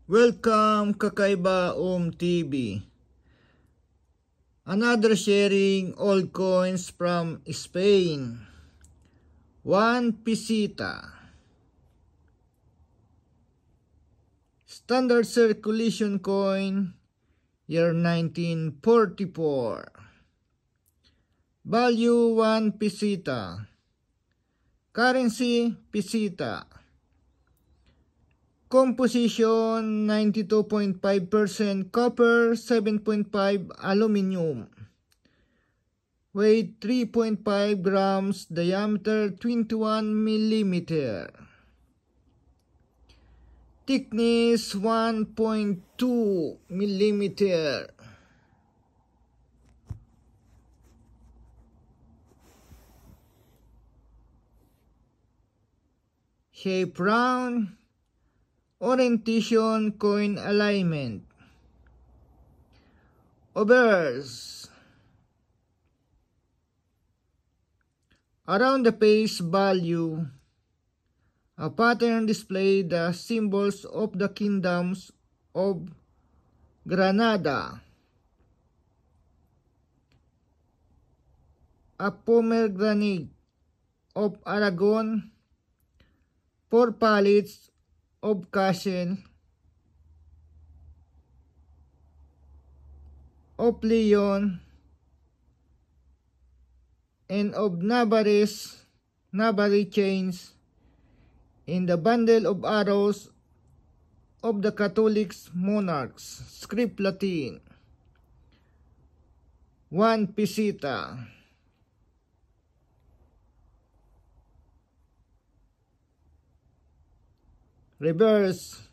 Welcome Kakaiba TV. Another sharing old coins from Spain. 1 peseta. Standard circulation coin, year 1944. Value 1 peseta. Currency peseta. Composition 92.5% copper, 7.5 aluminum. Weight 3.5 grams, diameter 21 millimeter. Thickness 1.2 millimeter. Shape round. Orientation coin alignment. Obverse. Around the face value, a pattern display the symbols of the kingdoms of Granada, a pomegranate of Aragon, 4 pallets of Castle of Leon, and of Navarre chains in the bundle of arrows of the Catholic monarchs. Script Latin. 1 peseta. Reverse.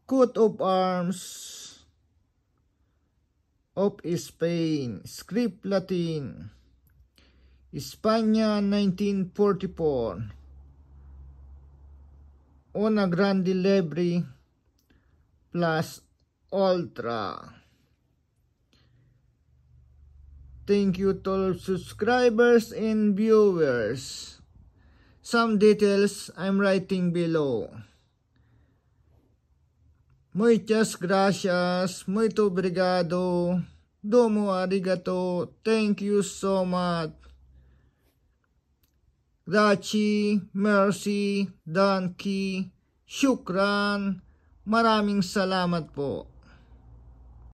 Coat of arms of Spain. Script Latin. España 1944. Una grande libre plus ultra. Thank you to all subscribers and viewers. Some details I'm writing below. Muchas gracias, muito obrigado, domo arigato, thank you so much. Grazie, merci, danki, shukran, maraming salamat po.